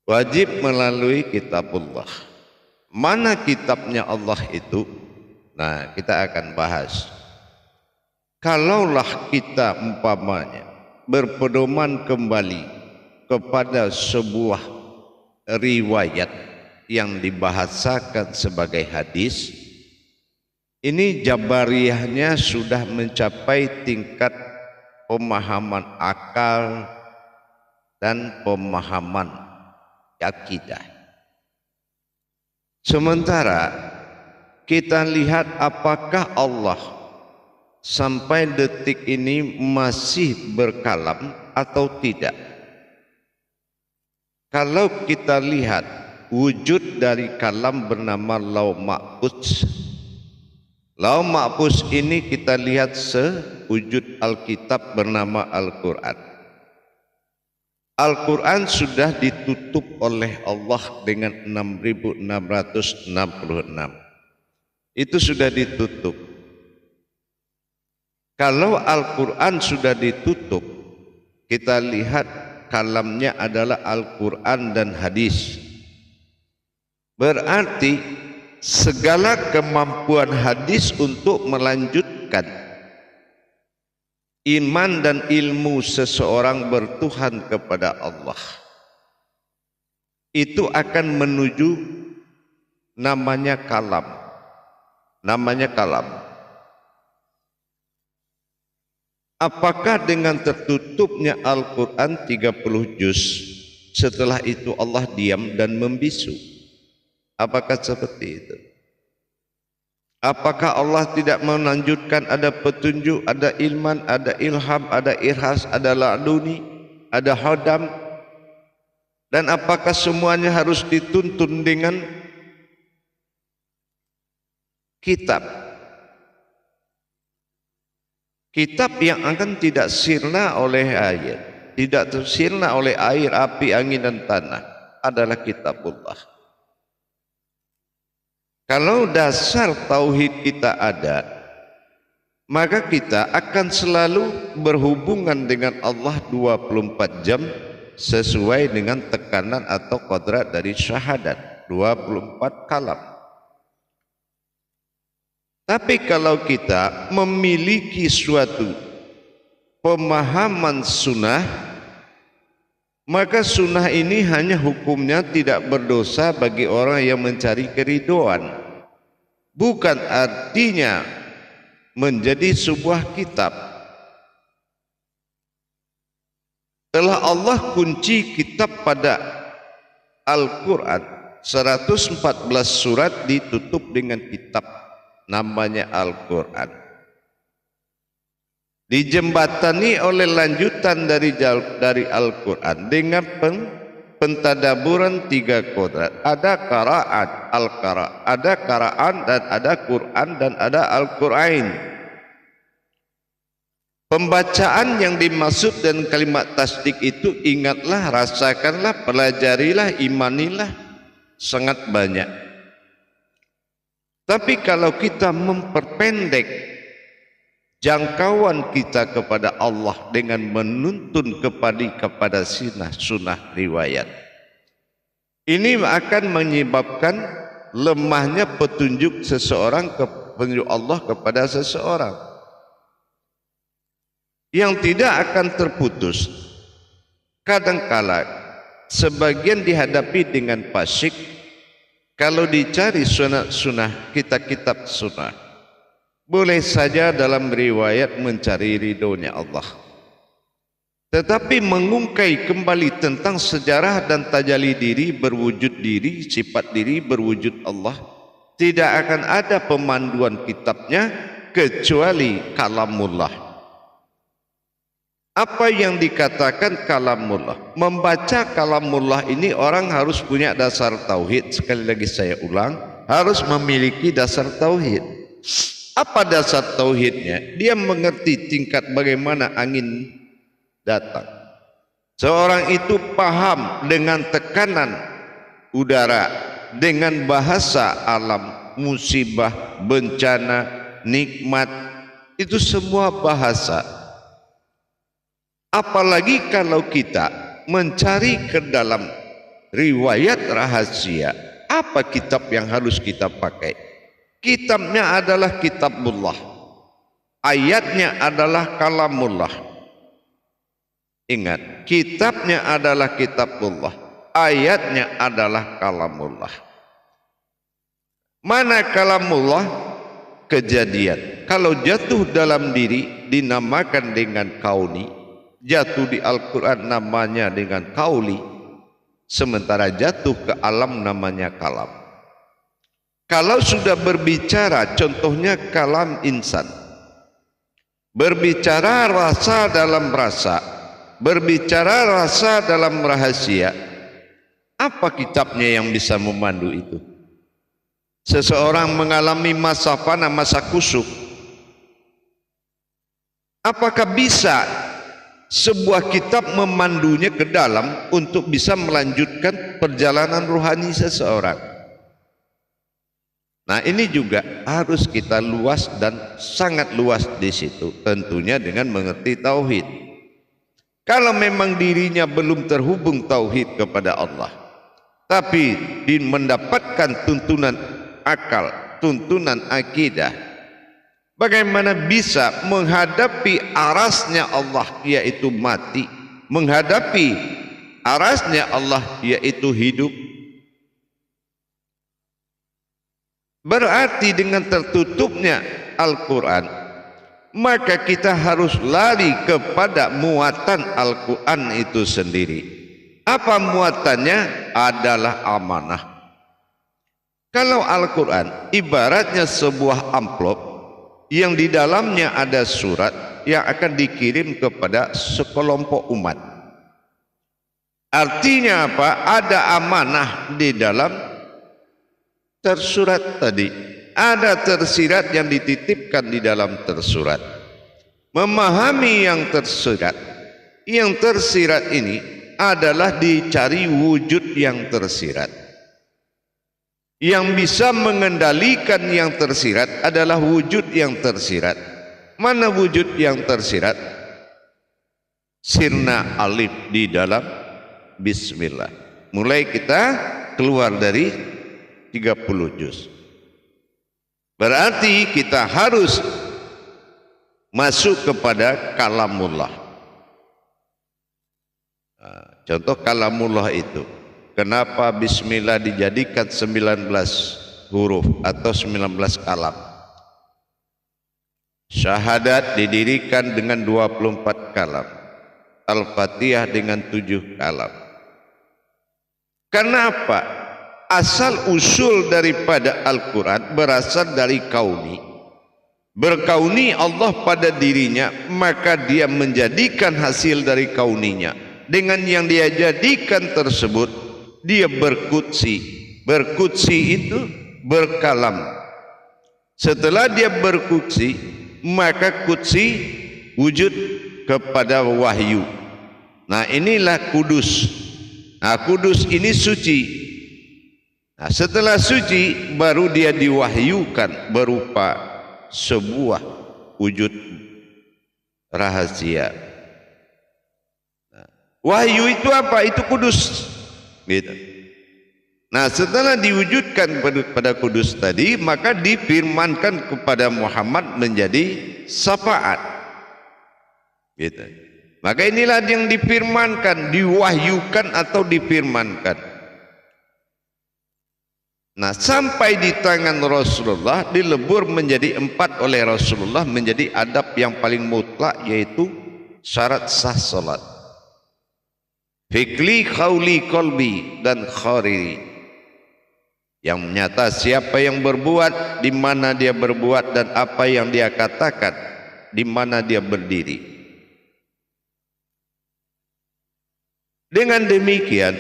Wajib melalui kitabullah. Mana kitabnya Allah itu? Nah, kita akan bahas. Kalaulah kita umpamanya berpedoman kembali kepada sebuah riwayat yang dibahasakan sebagai hadis, ini jabariyahnya sudah mencapai tingkat pemahaman akal dan pemahaman akidah. Sementara kita lihat apakah Allah sampai detik ini masih berkalam atau tidak. Kalau kita lihat wujud dari kalam bernama Lauh Mahfuz. Lauh Mahfuz ini kita lihat sewujud Alkitab bernama Al-Quran. Al-Quran sudah ditutup oleh Allah dengan 6.666. Itu sudah ditutup. Kalau Al-Quran sudah ditutup, kita lihat kalamnya adalah Al-Quran dan hadis. Berarti segala kemampuan hadis untuk melanjutkan iman dan ilmu seseorang bertuhan kepada Allah itu akan menuju namanya kalam. Namanya kalam. Apakah dengan tertutupnya Al-Quran 30 juz setelah itu Allah diam dan membisu? Apakah seperti itu? Apakah Allah tidak melanjutkan ada petunjuk, ada ilman, ada ilham, ada irhas, ada la'duni, ada hodam? Dan apakah semuanya harus dituntun dengan kitab? Kitab yang akan tidak sirna oleh air, tidak tersirna oleh air, api, angin dan tanah adalah kitabullah. Kalau dasar tauhid kita ada, maka kita akan selalu berhubungan dengan Allah 24 jam sesuai dengan tekanan atau kodrat dari syahadat 24 kalam. Tapi kalau kita memiliki suatu pemahaman sunnah, maka sunnah ini hanya hukumnya tidak berdosa bagi orang yang mencari keridhaan. Bukan artinya menjadi sebuah kitab. Telah Allah kunci kitab pada Al-Quran, 114 surat ditutup dengan kitab namanya Al-Quran. Dijembatani oleh lanjutan dari Al-Quran dengan pentadaburan 3 kodrat. Ada qara'at, al-qara', ada qara'an dan ada Quran dan ada Al-Qur'ain. Pembacaan yang dimaksud dan kalimat tasdik itu ingatlah, rasakanlah, pelajarilah, imanilah, sangat banyak. Tapi kalau kita memperpendek jangkauan kita kepada Allah dengan menuntun kepada sunnah riwayat, ini akan menyebabkan lemahnya petunjuk petunjuk Allah kepada seseorang yang tidak akan terputus. Kadangkala sebagian dihadapi dengan fasik. Kalau dicari sunnah, kitab sunnah, boleh saja dalam riwayat mencari ridhonya Allah. Tetapi mengungkai kembali tentang sejarah dan tajalli diri, berwujud diri, sifat diri, berwujud Allah, tidak akan ada pemanduan kitabnya kecuali kalamullah. Apa yang dikatakan kalamullah? Membaca kalamullah ini orang harus punya dasar tauhid. Sekali lagi saya ulang, harus memiliki dasar tauhid. Apa dasar tauhidnya? Dia mengerti tingkat bagaimana angin datang. Seorang itu paham dengan tekanan udara, dengan bahasa alam, musibah, bencana, nikmat, itu semua bahasa. Apalagi kalau kita mencari ke dalam riwayat rahasia. Apa kitab yang harus kita pakai? Kitabnya adalah kitabullah, ayatnya adalah kalamullah. Ingat, kitabnya adalah kitabullah, ayatnya adalah kalamullah. Mana kalamullah? Kejadian. Kalau jatuh dalam diri dinamakan dengan kauni, jatuh di Al-Quran namanya dengan kauli, sementara jatuh ke alam namanya kalam. Kalau sudah berbicara, contohnya kalam insan, berbicara rasa dalam rasa, berbicara rasa dalam rahasia, apa kitabnya yang bisa memandu itu? Seseorang mengalami masa fana, masa kusuk, apakah bisa sebuah kitab memandunya ke dalam untuk bisa melanjutkan perjalanan rohani seseorang? Nah, ini juga harus kita luas dan sangat luas di situ, tentunya dengan mengerti tauhid. Kalau memang dirinya belum terhubung tauhid kepada Allah, tapi mendapatkan tuntunan akal, tuntunan akidah, bagaimana bisa menghadapi arasnya Allah yaitu mati, menghadapi arasnya Allah yaitu hidup? Berarti dengan tertutupnya Al-Quran, maka kita harus lari kepada muatan Al-Quran itu sendiri. Apa muatannya? Adalah amanah. Kalau Al-Quran ibaratnya sebuah amplop yang di dalamnya ada surat yang akan dikirim kepada sekelompok umat. Artinya apa? Ada amanah di dalam tersurat tadi. Ada tersirat yang dititipkan di dalam tersurat. Memahami yang tersirat. Yang tersirat ini adalah dicari wujud yang tersirat. Yang bisa mengendalikan yang tersirat adalah wujud yang tersirat. Mana wujud yang tersirat? Sirna alif di dalam bismillah. Mulai kita keluar dari 30 juz. Berarti kita harus masuk kepada kalamullah. Contoh kalamullah itu, kenapa bismillah dijadikan 19 huruf atau 19 kalam? Syahadat didirikan dengan 24 kalam. Al-Fatihah dengan 7 kalam. Kenapa? Asal usul daripada Al-Quran berasal dari kauni. Berkauni Allah pada dirinya, maka dia menjadikan hasil dari kauninya. Dengan yang dia jadikan tersebut, dia berkutsi. Berkutsi itu berkalam. Setelah dia berkutsi, maka kutsi wujud kepada wahyu. Nah, inilah kudus. Nah, kudus ini suci. Nah, setelah suci baru dia diwahyukan berupa sebuah wujud rahasia. Nah, wahyu itu apa? Itu kudus. Gitu. Nah, setelah diwujudkan pada kudus tadi, maka difirmankan kepada Muhammad menjadi syafaat. Gitu. Maka inilah yang difirmankan, diwahyukan atau difirmankan. Nah, sampai di tangan Rasulullah, dilebur menjadi 4 oleh Rasulullah menjadi adab yang paling mutlak, yaitu syarat sah salat. Fikli, khawli, kolbi, dan khariri. Yang nyata siapa yang berbuat, di mana dia berbuat, dan apa yang dia katakan, di mana dia berdiri. Dengan demikian,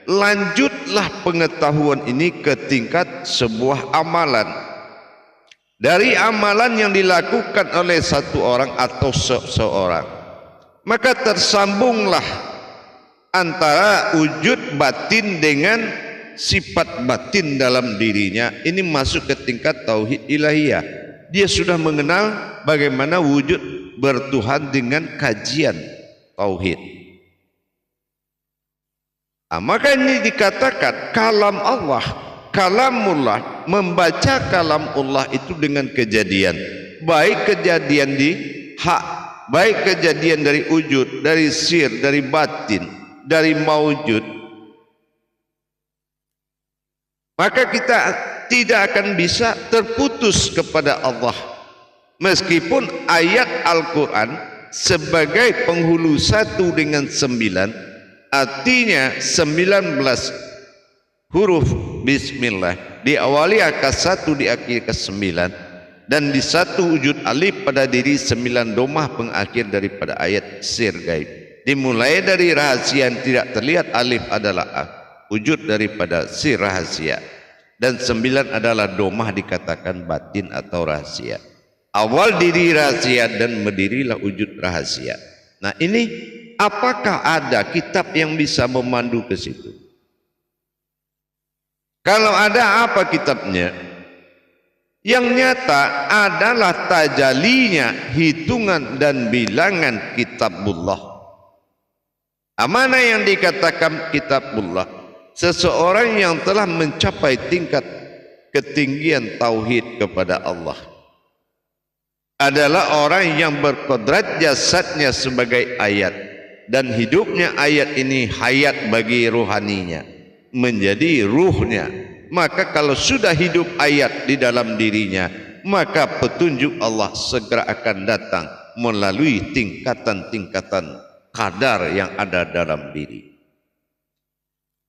lanjutlah pengetahuan ini ke tingkat sebuah amalan. Dari amalan yang dilakukan oleh satu orang atau seseorang, maka tersambunglah antara wujud batin dengan sifat batin dalam dirinya. Ini masuk ke tingkat tauhid ilahiyah. Dia sudah mengenal bagaimana wujud bertuhan dengan kajian tauhid. Maka ini dikatakan kalam Allah, kalamullah, membaca kalam Allah itu dengan kejadian, baik kejadian di hak, baik kejadian dari wujud, dari sir, dari batin, dari maujud. Maka kita tidak akan bisa terputus kepada Allah, meskipun ayat Al-Quran sebagai penghulu 1 dengan 9, artinya 19 huruf bismillah, diawali angka 1 di akhir ke 9, dan di satu wujud alif pada diri 9 domah pengakhir daripada ayat sir gaib. Dimulai dari rahasia yang tidak terlihat, alif adalah wujud daripada sir rahasia, dan 9 adalah domah dikatakan batin atau rahasia. Awal diri rahasia dan berdirilah wujud rahasia. Nah ini, apakah ada kitab yang bisa memandu ke situ? Kalau ada, apa kitabnya? Yang nyata adalah tajalinya hitungan dan bilangan kitabullah. Mana yang dikatakan kitabullah? Seseorang yang telah mencapai tingkat ketinggian tauhid kepada Allah adalah orang yang berkodrat jasadnya sebagai ayat, dan hidupnya ayat ini hayat bagi rohaninya, menjadi ruhnya. Maka kalau sudah hidup ayat di dalam dirinya, maka petunjuk Allah segera akan datang melalui tingkatan-tingkatan kadar yang ada dalam diri.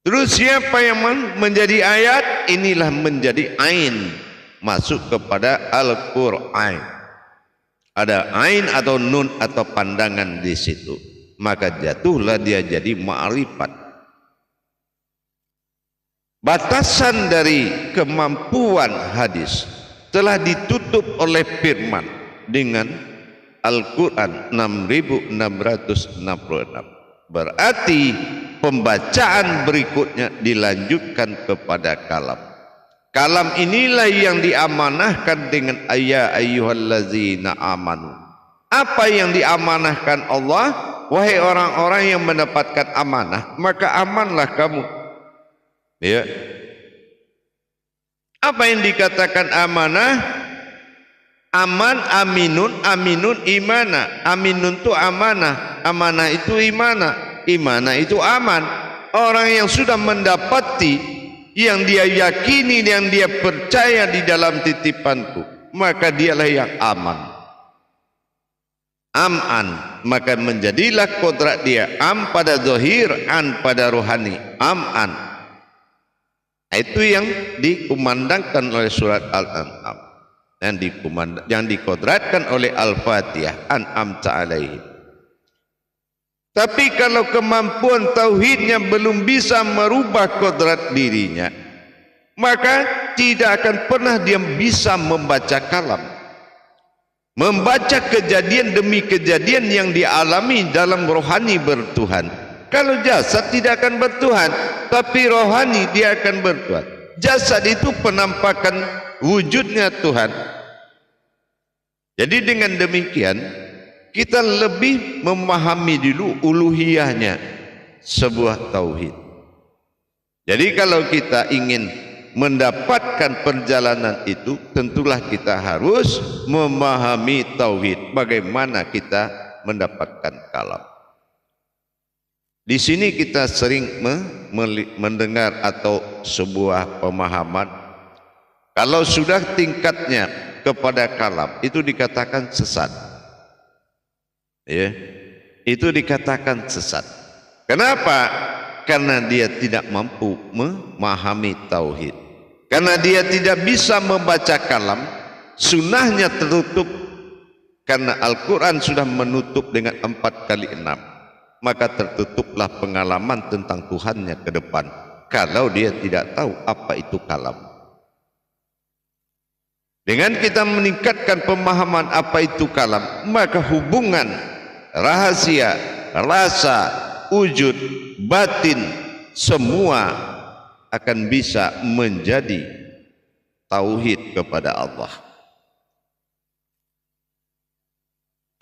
Terus siapa yang menjadi ayat? Inilah menjadi ain, masuk kepada Al-Quran. Ada ain atau nun atau pandangan di situ, maka jatuhlah dia jadi ma'rifat. Batasan dari kemampuan hadis telah ditutup oleh firman dengan Al-Quran 6666. Berarti pembacaan berikutnya dilanjutkan kepada kalam. Kalam inilah yang diamanahkan dengan ayat ayyuhallazina amanu. Apa yang diamanahkan Allah? Wahai orang-orang yang mendapatkan amanah, maka amanlah kamu. Ya. Apa yang dikatakan amanah? Aman, aminun, aminun, imana. Aminun itu amanah, amanah itu imana, imana itu aman. Orang yang sudah mendapati, yang dia yakini, yang dia percaya di dalam titipanku, maka dialah yang aman. Am'an, maka menjadilah kodrat dia am pada zahir, an pada rohani, am'an. Itu yang dikumandangkan oleh surat Al-An'am, yang dikodratkan oleh Al-Fatihah, an'amta alaihim. Tapi kalau kemampuan tauhidnya belum bisa merubah kodrat dirinya, maka tidak akan pernah dia bisa membaca kalam, membaca kejadian demi kejadian yang dialami dalam rohani bertuhan. Kalau jasad tidak akan bertuhan, tapi rohani dia akan bertuhan. Jasad itu penampakan wujudnya Tuhan. Jadi dengan demikian, kita lebih memahami dulu uluhiyahnya sebuah tauhid. Jadi kalau kita ingin mendapatkan perjalanan itu, tentulah kita harus memahami tauhid. Bagaimana kita mendapatkan kalam. Di sini kita sering mendengar atau sebuah pemahaman, kalau sudah tingkatnya kepada kalam, itu dikatakan sesat. Ya, itu dikatakan sesat. Kenapa? Karena dia tidak mampu memahami tauhid. Karena dia tidak bisa membaca kalam, sunnahnya tertutup. Karena Al-Quran sudah menutup dengan 4 kali 6, maka tertutuplah pengalaman tentang Tuhannya ke depan. Kalau dia tidak tahu apa itu kalam. Dengan kita meningkatkan pemahaman apa itu kalam, maka hubungan rahasia, rasa, wujud, batin, semua akan bisa menjadi tauhid kepada Allah.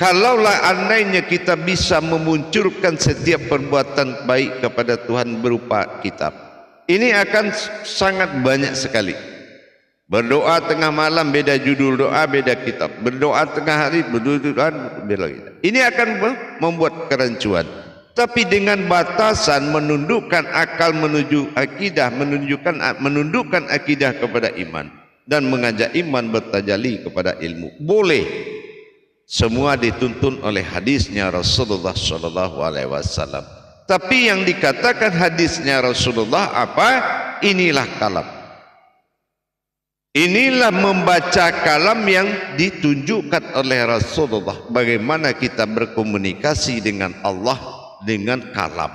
Kalaulah andainya kita bisa memunculkan setiap perbuatan baik kepada Tuhan berupa kitab, ini akan sangat banyak sekali. Berdoa tengah malam beda judul doa, beda kitab. Berdoa tengah hari beda kitab. Ini akan membuat kerancuan. Tapi dengan batasan menundukkan akal menuju akidah, menundukkan akidah kepada iman dan mengajak iman bertajali kepada ilmu. Boleh. Semua dituntun oleh hadisnya Rasulullah sallallahu alaihi wasallam. Tapi yang dikatakan hadisnya Rasulullah apa? Inilah kalam. Inilah membaca kalam yang ditunjukkan oleh Rasulullah. Bagaimana kita berkomunikasi dengan Allah dengan kalam,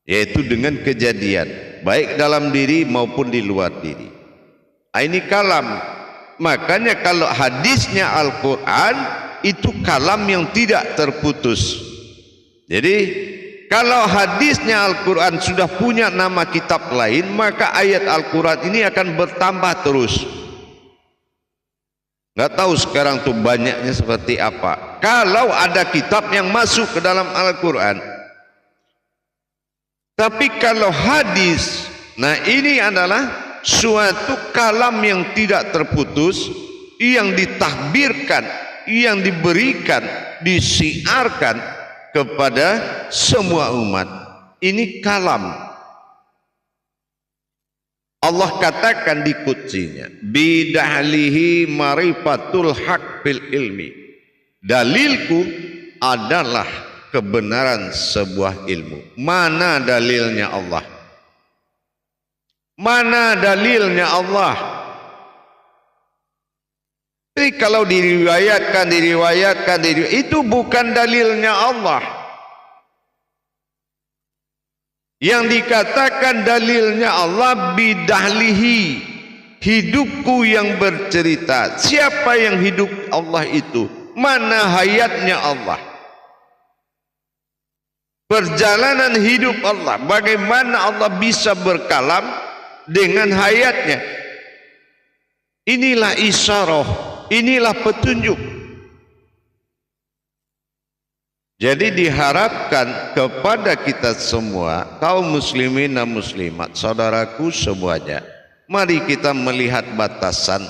yaitu dengan kejadian, baik dalam diri maupun di luar diri. Ini kalam. Makanya kalau hadisnya Al-Quran itu kalam yang tidak terputus. Jadi kalau hadisnya Al-Quran sudah punya nama kitab lain, maka ayat Al-Quran ini akan bertambah terus. Nggak tahu sekarang tuh banyaknya seperti apa. Kalau ada kitab yang masuk ke dalam Al-Quran. Tapi kalau hadis, nah ini adalah suatu kalam yang tidak terputus, yang ditahbirkan, yang diberikan, disiarkan kepada semua umat. Ini kalam. Allah katakan di kutsinya, bidahlihi marifatul haq fil ilmi. Dalilku adalah kebenaran sebuah ilmu. Mana dalilnya Allah? Mana dalilnya Allah? Jadi kalau diriwayatkan, itu bukan dalilnya Allah. Yang dikatakan dalilnya Allah bidahlihi, hidupku yang bercerita. Siapa yang hidup Allah itu? Mana hayatnya Allah? Perjalanan hidup Allah, bagaimana Allah bisa berkalam dengan hayatnya. Inilah isyarah, inilah petunjuk. Jadi diharapkan kepada kita semua, kaum muslimin dan muslimat, saudaraku semuanya, mari kita melihat batasan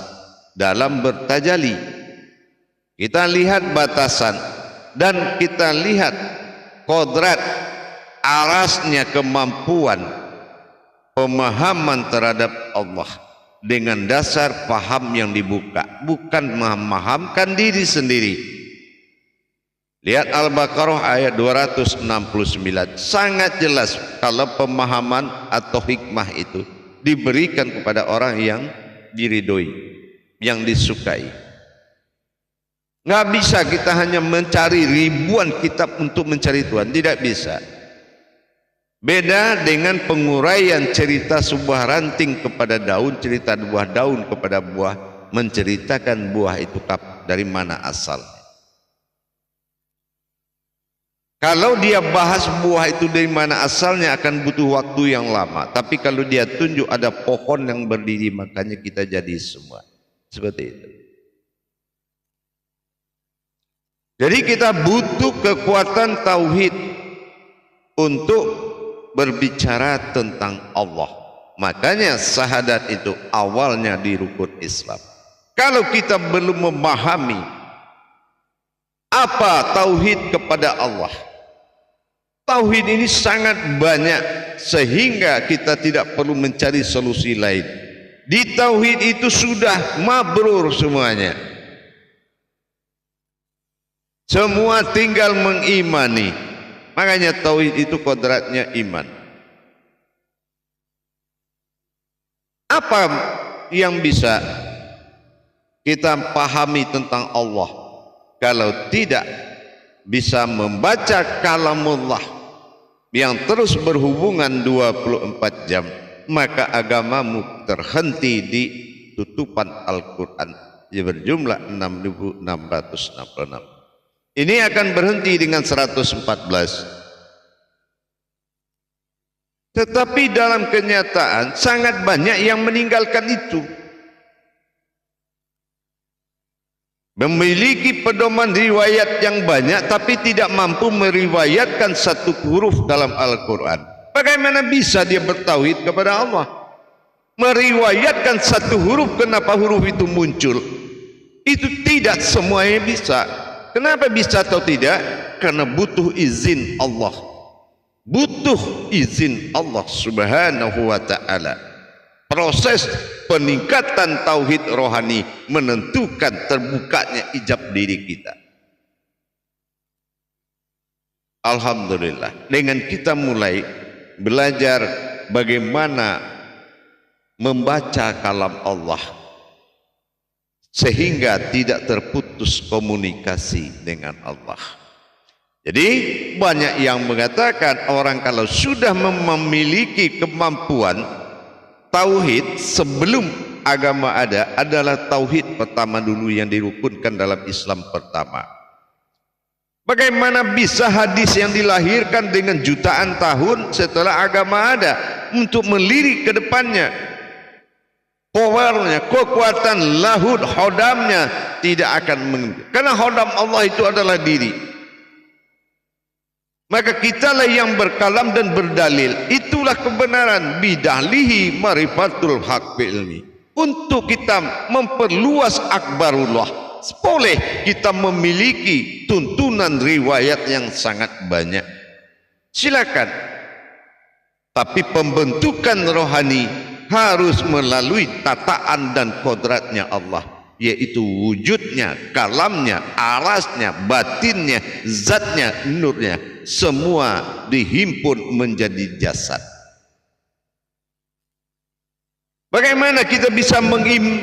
dalam bertajali. Kita lihat batasan dan kita lihat kodrat, arasnya kemampuan pemahaman terhadap Allah dengan dasar paham yang dibuka, bukan memahamkan diri sendiri. Lihat Al-Baqarah ayat 269, sangat jelas kalau pemahaman atau hikmah itu diberikan kepada orang yang diridhoi, yang disukai. Nggak bisa kita hanya mencari ribuan kitab untuk mencari Tuhan, tidak bisa. Beda dengan penguraian cerita sebuah ranting kepada daun, cerita buah daun kepada buah, menceritakan buah itu dari mana asal. Kalau dia bahas buah itu dari mana asalnya akan butuh waktu yang lama. Tapi kalau dia tunjuk ada pohon yang berdiri, makanya kita jadi semua. Seperti itu. Jadi kita butuh kekuatan tauhid untuk berbicara tentang Allah. Makanya syahadat itu awalnya di rukun Islam. Kalau kita belum memahami apa tauhid kepada Allah, tauhid ini sangat banyak sehingga kita tidak perlu mencari solusi lain. Di tauhid itu sudah mabrur semuanya. Semua tinggal mengimani. Makanya tauhid itu kodratnya iman. Apa yang bisa kita pahami tentang Allah kalau tidak bisa membaca kalamullah yang terus berhubungan 24 jam, maka agamamu terhenti di tutupan Al-Quran yang berjumlah 6.666. Ini akan berhenti dengan 114. Tetapi dalam kenyataan sangat banyak yang meninggalkan itu. memiliki pedoman riwayat yang banyak tapi tidak mampu meriwayatkan satu huruf dalam Al-Quran. Bagaimana bisa dia bertauhid kepada Allah? Meriwayatkan satu huruf, kenapa huruf itu muncul? Itu tidak semuanya bisa. Kenapa bisa atau tidak? Karena butuh izin Allah. Butuh izin Allah Subhanahu wa ta'ala. Proses peningkatan tauhid rohani menentukan terbukanya ijab diri kita. Alhamdulillah, dengan kita mulai belajar bagaimana membaca kalam Allah sehingga tidak terputus komunikasi dengan Allah. Jadi banyak yang mengatakan orang kalau sudah memiliki kemampuan tauhid sebelum agama ada adalah tauhid pertama dulu yang dirukunkan dalam Islam pertama. Bagaimana bisa hadis yang dilahirkan dengan jutaan tahun setelah agama ada untuk melirik ke depannya? Powernya, kekuatan lahud hodamnya tidak akan menghenti. Karena hodam Allah itu adalah diri. Maka kitalah yang berkalam dan berdalil. Itulah kebenaran. Bidahlihi marifatul haq bi'ilmi. Untuk kita memperluas akbarullah, boleh kita memiliki tuntunan riwayat yang sangat banyak. Silakan. Tapi pembentukan rohani harus melalui tataan dan kodratnya Allah, yaitu wujudnya, kalamnya, arasnya, batinnya, zatnya, nurnya, semua dihimpun menjadi jasad. Bagaimana kita bisa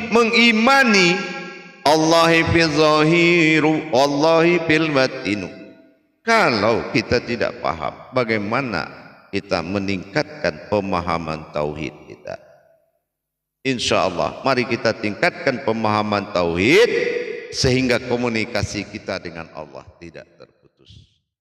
mengimani Allahi fil zahiru Allahi fil batinu kalau kita tidak paham bagaimana kita meningkatkan pemahaman tauhid kita? Insya Allah mari kita tingkatkan pemahaman tauhid sehingga komunikasi kita dengan Allah tidak terputus.